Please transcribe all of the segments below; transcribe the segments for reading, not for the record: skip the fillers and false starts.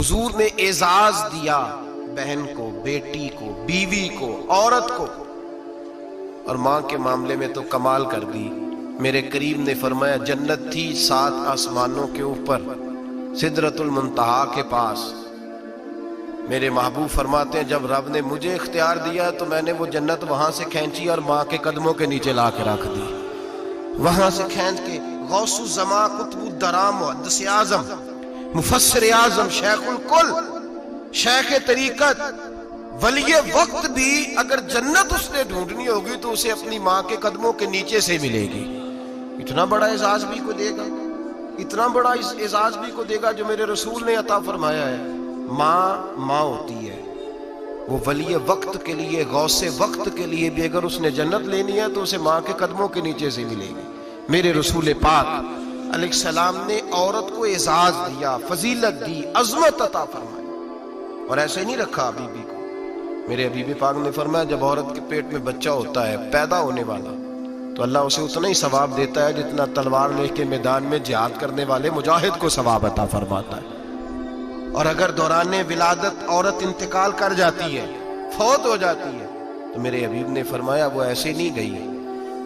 حضور نے اعزاز دیا بہن کو، بیٹی کو، بیوی کو، عورت کو، اور ماں کے معاملے میں تو کمال کر دی۔ میرے کریم نے فرمایا جنت تھی 7 آسمانوں کے اوپر، سدرۃ المنتہا کے پاس۔ میرے محبوب فرماتے ہیں جب رب نے مجھے اختیار دیا تو میں نے وہ جنت وہاں سے کھینچی اور ماں کے قدموں کے نیچے لا کے رکھ دی۔ وہاں سے کھینچ کے غوث الزما، قطب الدرا، محدث اعظم، مفسر اعظم، شیخ الکل، شیخ طریقت، ولی وقت بھی اگر جنت اس نے ڈھونڈنی ہوگی تو اسے اپنی ماں کے قدموں کے نیچے سے ملے گی۔ اتنا بڑا اعزاز بھی کو دے گا، اتنا بڑا اعزاز بھی کو دے گا جو میرے رسول نے عطا فرمایا ہے۔ ماں ہوتی ہے، وہ ولی وقت کے لیے، غوث وقت کے لیے بھی اگر اس نے جنت لینی ہے تو اسے ماں کے قدموں کے نیچے سے ملے گی۔ میرے رسول پاک علیہ السلام نے عورت کو اعزاز دیا، فضیلت دی، عظمت عطا فرمائی، اور ایسے نہیں رکھا بی بی کو۔ میرے حبیب پاک نے فرمایا جب عورت کے پیٹ میں بچہ ہوتا ہے پیدا ہونے والا تو اللہ اسے اتنا ہی ثواب دیتا ہے جتنا تلوار لے کے میدان میں جہاد کرنے والے مجاہد کو ثواب عطا فرماتا ہے۔ اور اگر دوران ولادت عورت انتقال کر جاتی ہے، فوت ہو جاتی ہے، تو میرے حبیب نے فرمایا وہ ایسے نہیں گئی،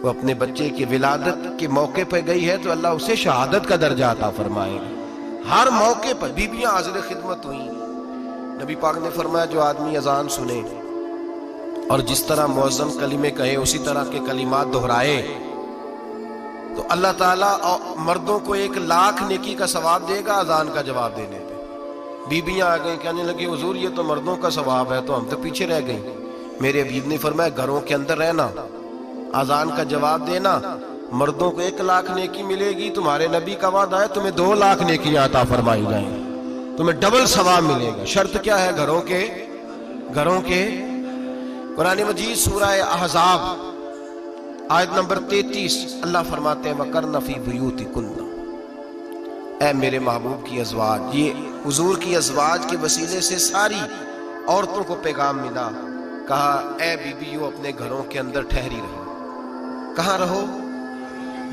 وہ اپنے بچے کی ولادت کے موقع پہ گئی ہے تو اللہ اسے شہادت کا درجہ عطا فرمائے گا۔ ہر موقع پر بیویاں حاضر خدمت ہوئیں۔ نبی پاک نے فرمایا جو آدمی اذان سنے اور جس طرح مؤذن کلمے کہے اسی طرح کے کلمات دہرائے تو اللہ تعالیٰ مردوں کو 1,00,000 نیکی کا ثواب دے گا اذان کا جواب دینے پہ۔ بیویاں آ گئیں کہنے لگی حضور یہ تو مردوں کا ثواب ہے تو ہم تو پیچھے رہ گئیں۔ میرے حبیب نے فرمایا گھروں کے اندر رہنا، اذان کا جواب دینا، مردوں کو 1,00,000 نیکی ملے گی، تمہارے نبی کا وعدہ ہے تمہیں 2,00,000 نیکیاں عطا فرمائی جائیں، تمہیں ڈبل ثواب ملے گا۔ شرط کیا ہے؟ گھروں کے قرآن مجید سورہ احزاب آیت نمبر 33 اللہ فرماتے ہیں وَقَرْنَ فِي بُيُوتِكُنَّ، اے میرے محبوب کی ازواج، یہ حضور کی ازواج کے وسیلے سے ساری عورتوں کو پیغام ملا۔ کہا اے بیویوں اپنے گھروں کے اندر ٹھہری رہو۔ کہاں رہو؟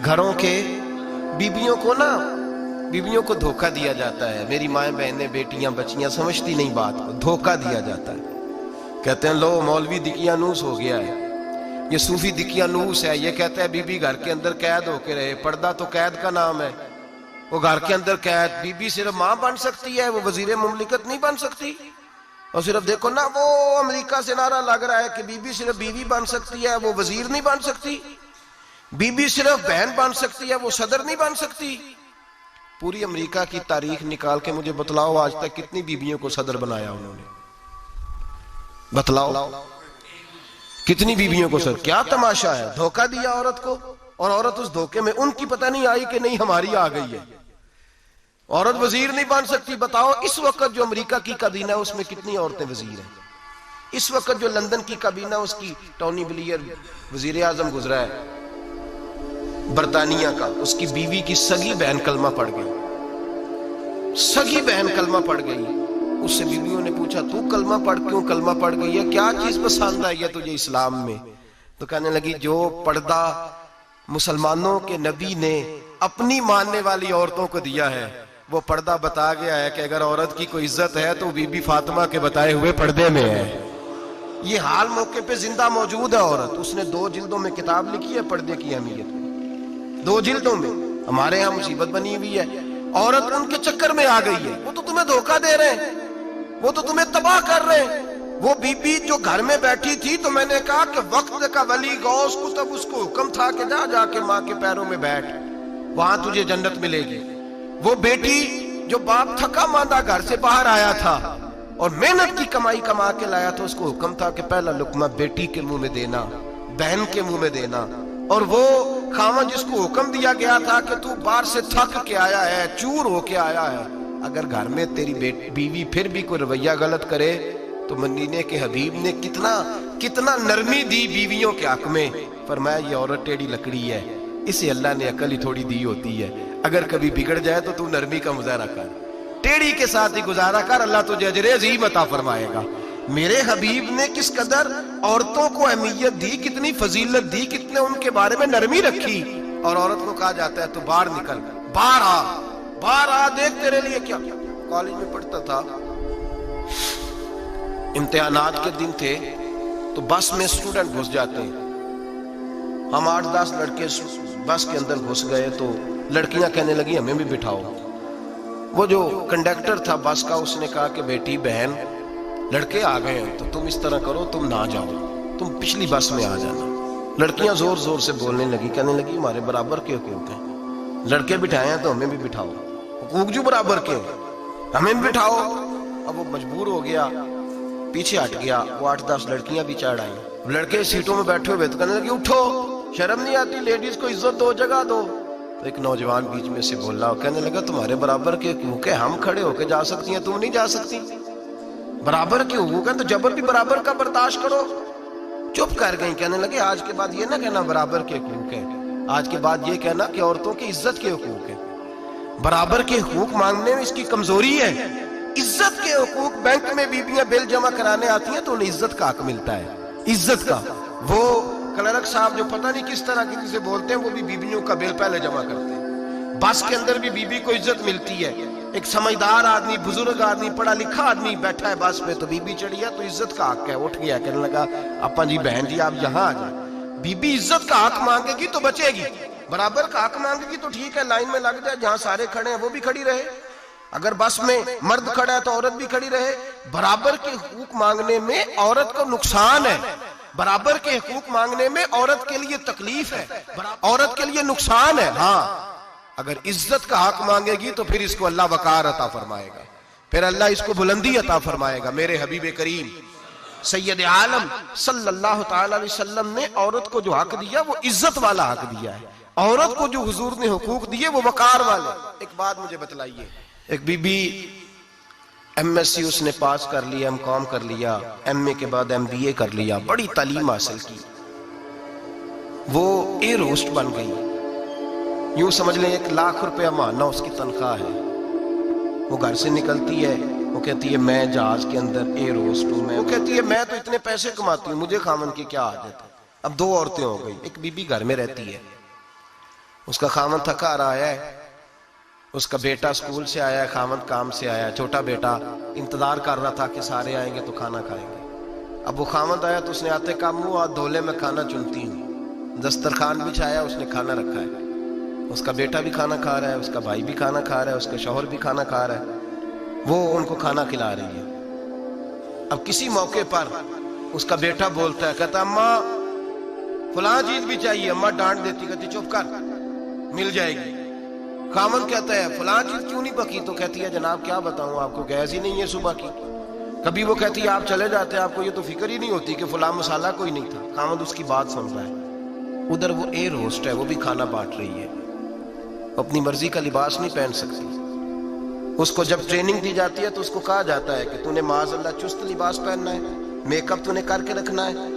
گھروں کے۔ بیویوں کو دھوکہ دیا جاتا ہے، میری مائیں بہنیں بیٹیاں بچیاں سمجھتی نہیں بات کو، دھوکہ دیا جاتا ہے۔ کہتے ہیں لو مولوی دقیانوس ہو گیا ہے، یہ صوفی دقیانوس ہے، یہ کہتا ہے بی بی گھر کے اندر قید ہو کے رہے، پردہ تو قید کا نام ہے، وہ گھر کے اندر قید، بی بی صرف ماں بن سکتی ہے، وہ وزیر مملکت نہیں بن سکتی۔ اور صرف دیکھو نا وہ امریکہ سے نعرہ لگ رہا ہے کہ بی بی صرف بیوی بن سکتی ہے، وہ وزیر نہیں بن سکتی، بی بی صرف بہن بن سکتی ہے، وہ صدر نہیں بن سکتی۔ پوری امریکہ کی تاریخ نکال کے مجھے بتلاؤ آج تک کتنی بیویوں کو صدر بنایا انہوں نے؟ بتلاؤ کتنی بیویوں کو صدر؟ کیا تماشا ہے، دھوکہ دیا عورت کو، اور عورت اس دھوکے میں ان کی پتہ نہیں آئی کہ نہیں ہماری آ گئی ہے۔ عورت وزیر نہیں بن سکتی۔ بتاؤ اس وقت جو امریکہ کی کابینہ اس میں کتنی عورتیں وزیر ہیں؟ اس وقت جو لندن کی کابینہ اس کی ٹونی بلیئر وزیر اعظم گزرا ہے برطانیہ کا، اس کی بیوی کی سگی بہن کلمہ پڑھ گئی، سگی بہن کلمہ پڑھ گئی۔ اس سے بیویوں نے پوچھا تو کلمہ پڑھ کیوں کلمہ پڑھ گئی ہے، کیا چیز پسند آئی ہے تجھے اسلام میں؟ تو کہنے لگی جو پردہ مسلمانوں کے نبی نے اپنی ماننے والی عورتوں کو دیا ہے وہ پردہ بتا گیا ہے کہ اگر عورت کی کوئی عزت ہے تو بی بی فاطمہ کے بتائے ہوئے پردے میں ہے۔ یہ حال موقع پہ زندہ موجود ہے عورت۔ اس نے 2 جلدوں میں کتاب لکھی ہے پردے کی اہمیت، 2 جلدوں میں۔ ہمارے ہاں مصیبت بنی ہوئی ہے، عورت ان کے چکر میں آ گئی ہے، وہ تو تمہیں دھوکہ دے رہے ہیں، وہ تو تمہیں تباہ کر رہے ہیں۔ وہ بی بی جو گھر میں بیٹھی تھی تو میں نے کہا کہ وقت کا ولی غوث کو تب اس کو حکم تھا کہ جا کے ماں کے پیروں میں بیٹھ، وہاں تجھے جنت ملے گی۔ وہ بیٹی جو باپ تھکا ماندہ گھر سے باہر آیا تھا اور محنت کی کمائی کما کے لایا تھا، اس کو حکم تھا کہ پہلا لقمہ بیٹی کے منہ میں دینا، بہن کے منہ میں دینا۔ اور وہ خاوند جس کو حکم دیا گیا تھا کہ تو باہر سے تھک کے آیا ہے، چور ہو کے آیا ہے، اگر گھر میں تیری بیوی پھر بھی کوئی رویہ غلط کرے تو مدینے کے حبیب نے کتنا نرمی دی بیویوں کے حق میں۔ فرمایا یہ عورت ٹیڑھی لکڑی ہے، اسے اللہ نے عقل ہی تھوڑی دی ہوتی ہے، اگر کبھی بگڑ جائے تو نرمی کا مظاہرہ کر، ٹیڑھی کے ساتھ ہی گزارا کر، اللہ تجھے اجر عظیم عطا فرمائے گا۔ میرے حبیب نے کس قدر عورتوں کو اہمیت دی، کتنی فضیلت دی، کتنے ان کے بارے میں نرمی رکھی۔ اور عورت کو کہا جاتا ہے تو باہر نکل، باہر آ، دیکھ تیرے لیے کیا۔ کالج میں پڑھتا تھا इम्तिहानात के दिन थे तो बस में स्टूडेंट घुस जाते हैं। हम 8-10 लड़के बस के अंदर घुस गए तो लड़कियां कहने लगी हमें भी बिठाओ। वो जो कंडक्टर था बस का उसने कहा कि बेटी बहन लड़के आ गए हैं तो तुम इस तरह करो, तुम ना जाओ, तुम पिछली बस में आ जाना। लड़कियां जोर जोर से बोलने लगी, कहने लगी हमारे बराबर के हुकूक हैं, लड़के बिठाए हैं तो हमें भी बिठाओ, हुकूक जो बराबर के हमें भी बिठाओ। अब वो मजबूर हो गया, पीछे हट गया। वो 8-10 लड़कियां भी चढ़ आई। लड़के सीटों में बैठे हुए तो कहने लगे उठो, शर्म नहीं आती, लेडीज को इज्जत दो, जगह दो। तो एक नौजवान बीच में से बोला, कहने लगा तुम्हारे बराबर के हुकूक है, हम खड़े होके जा सकती हैं, तुम नहीं जा सकती। बराबर के हुकूक है तो जबर भी बराबर का बर्दाश्त करो। चुप कर गई। कहने लगे आज के बाद ये ना कहना बराबर के हुकूक है, आज के बाद ये कहना कि औरतों की इज्जत के हुकूक है। बराबर के हुकूक मांगने में इसकी कमजोरी है। इज्जत के हुकूक, बैंक में बीबियां बिल जमा कराने आती हैं तो उन्हें इज्जत का हक मिलता है, इज्जत का। वो क्लर्क साहब जो पता नहीं किस तरह किसी से बोलते हैं, वो भी बीबियों का बिल पहले जमा करते हैं। बस के अंदर भी बीबी को इज्जत मिलती है। एक समझदार आदमी, बुजुर्ग आदमी, पढ़ा लिखा आदमी बैठा है बस में तो बीबी चढ़ी है तो इज्जत का हक है। उठ गया, कहने लगा अपा जी बहन जी आप यहाँ आ जाए। बीबी इज्जत का हक मांगेगी तो बचेगी, बराबर का हक मांगेगी तो ठीक है, लाइन में लग जाए, जहां सारे खड़े हैं वो भी खड़ी रहे। अगर बस में मर्द खड़ा है तो औरत भी खड़ी रहे। बराबर के हुकूक मांगने में औरत को नुकसान है, बराबर के हुकूक मांगने में औरत के लिए तकलीफ है, औरत के लिए नुकसान है। हाँ, अगर इज्जत का हक मांगेगी तो फिर इसको अल्लाह वकार अता फरमाएगा, फिर अल्लाह इसको बुलंदी अता फरमाएगा। मेरे हबीब करीम सैयद आलम सल्लल्लाहु तआला अलैहि वसल्लम ने औरत को जो हक दिया वो इज्जत वाला हक दिया है। औरत को जो हुजूर ने हुकूक दिए वो वकार वाले। एक बात मुझे बतलाइए, एक बीबी एमएससी उसने पास कर लिया, एमकॉम कर लिया, एमए के बाद एमबीए कर लिया, बड़ी तालीम हासिल की, वो एयर होस्ट बन गई। यूं समझ लें 1 लाख रुपया महीना उसकी तनख्वाह है। वो घर से निकलती है, वो कहती है मैं जहाज के अंदर एयर होस्ट हूं। वो कहती है मैं तो इतने पैसे कमाती हूँ, मुझे खामन की क्या आदत है। अब 2 औरतें हो गई। एक बीबी घर में रहती है, उसका खामन थका रहा है, उसका बेटा स्कूल से आया है, खामन काम से आया है, छोटा बेटा इंतजार कर रहा था कि सारे आएंगे तो खाना खाएंगे। अब वो खामन आया तो उसने आते का मुंह हाथ धोले में खाना चुनती हूँ। दस्तरखान बिछाया, उसने खाना रखा है, उसका बेटा भी खाना खा रहा है, उसका भाई भी खाना खा रहा है, उसका शौहर भी खाना खा रहा है, वो उनको खाना खिला रही है। अब किसी मौके पर उसका बेटा बोलता है, कहता अम्मा फलां चीज भी चाहिए। अम्मा डांट देती, कहती चुप कर, मिल जाएगी। खामन कहता है फलां चीज क्यों नहीं पकी? तो कहती है जनाब क्या बताऊं आपको, गैस ही नहीं है सुबह की। कभी वो कहती है आप चले जाते हैं, आपको ये तो फिक्र ही नहीं होती कि फलां मसाला कोई नहीं था। खामन उसकी बात सुन रहा है। उधर वो एयर होस्ट है, वो भी खाना बांट रही है, अपनी मर्जी का लिबास नहीं पहन सकती। उसको जब ट्रेनिंग दी जाती है तो उसको कहा जाता है कि तूने माज़अल्लाह चुस्त लिबास पहनना है, मेकअप तूने करके रखना है,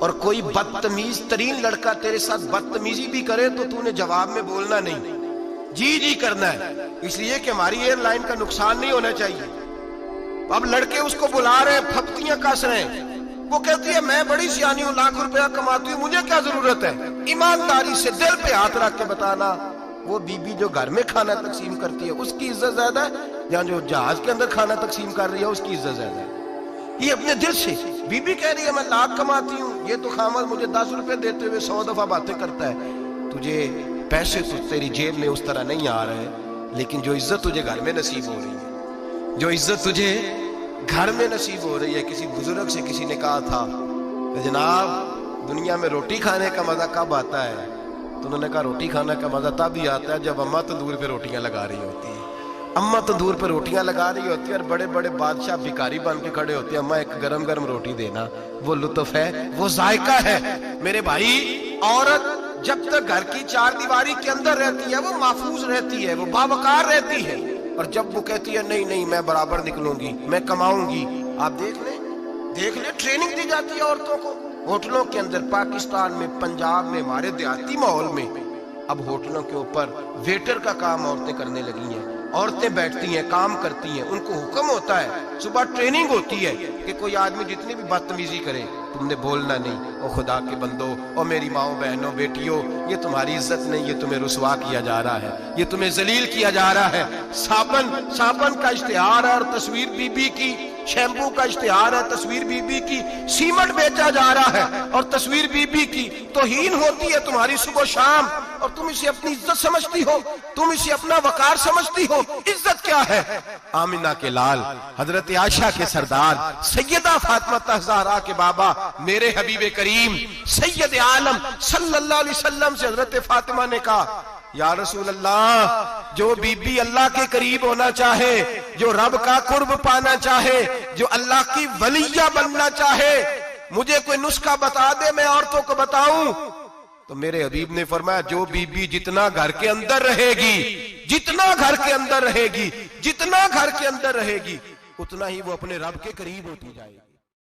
और कोई बदतमीज तरीन लड़का तेरे साथ बदतमीजी भी करे तो तूने जवाब में बोलना नहीं, जी जी करना है, इसलिए कि हमारी एयरलाइन का नुकसान नहीं होना चाहिए। अब लड़के उसको बुला रहे हैं, फप्तियां कस रहे हैं। वो कहती है मैं बड़ी सियानी हूं, लाख रुपया कमाती हूँ, मुझे क्या जरूरत है। ईमानदारी से दिल पे हाथ रख के बताना, वो बीबी जो घर में खाना तकसीम करती है उसकी इज्जत ज्यादा है या जो जहाज के अंदर खाना तकसीम कर रही है उसकी इज्जत ज्यादा है? ये अपने दिल से बीबी कह रही है मैं लाख कमाती हूँ, ये तो खामद मुझे 10 रुपए देते हुए 100 दफा बातें करता है। तुझे पैसे तो तेरी जेब में उस तरह नहीं आ रहे, लेकिन जो इज्जत तुझे घर में नसीब हो रही है, जो इज्जत तुझे घर में नसीब हो रही है। किसी बुजुर्ग से किसी ने कहा था कि जनाब दुनिया में रोटी खाने का मजा कब आता है? तो उन्होंने कहा रोटी खाने का मजा तब ही आता है जब अम्मा तंदूर पे रोटियां लगा रही होती है। अम्मा तंदूर पे रोटियां लगा रही होती है और बड़े बड़े बादशाह भिखारी बन के खड़े होते हैं, अम्मा एक गरम गरम रोटी देना। वो लुत्फ है, वो जायका है। मेरे भाई, औरत जब तक घर की 4 दीवारी के अंदर रहती है वो महफूज रहती है, वो बावकार रहती है। और जब वो कहती है नहीं नहीं मैं बराबर निकलूंगी, मैं कमाऊंगी, आप देख ले ट्रेनिंग दी जाती है औरतों को होटलों के अंदर। पाकिस्तान में, पंजाब में, हमारे देहाती माहौल में अब होटलों के ऊपर वेटर का काम औरतें करने लगी हैं। औरतें बैठती हैं, काम करती हैं, उनको हुक्म होता है, सुबह ट्रेनिंग होती है कि कोई आदमी जितनी भी बदतमीजी करे तुमने बोलना नहीं। ओ खुदा के बंदो, ओ मेरी माओ बहनों बेटियों, ये तुम्हारी इज्जत नहीं, ये तुम्हें रुसवा किया जा रहा है, ये तुम्हें जलील किया जा रहा है। साबन का इश्तिहार है और तस्वीर बीबी की शैम्पू का इश्तिहार है, तस्वीर बीबी की, सीमेंट बेचा जा रहा है और तस्वीर बीबी की तौहीन होती है तुम्हारी सुबह शाम, और तुम इसे अपनी इज्जत समझती हो, तुम इसे अपना वकार समझती हो। इज्जत क्या है? आमिना के लाल, हजरत आयशा के सरदार, सैयदा फातिमा ज़हरा के बाबा, मेरे हबीब करीम सैयद आलम सल्लल्लाहु अलैहि वसल्लम से हजरत फातिमा ने कहा, या रसूल अल्लाह, जो बीबी अल्लाह के करीब होना चाहे, जो रब का कुर्ब पाना चाहे, जो अल्लाह की वलिया बनना चाहे, मुझे कोई नुस्खा बता दे, मैं औरतों को बताऊं। तो मेरे हबीब ने फरमाया, जो बीबी जितना घर के अंदर रहेगी, जितना घर के अंदर रहेगी, जितना घर के अंदर रहेगी, उतना ही वो अपने रब के करीब होती जाएगी।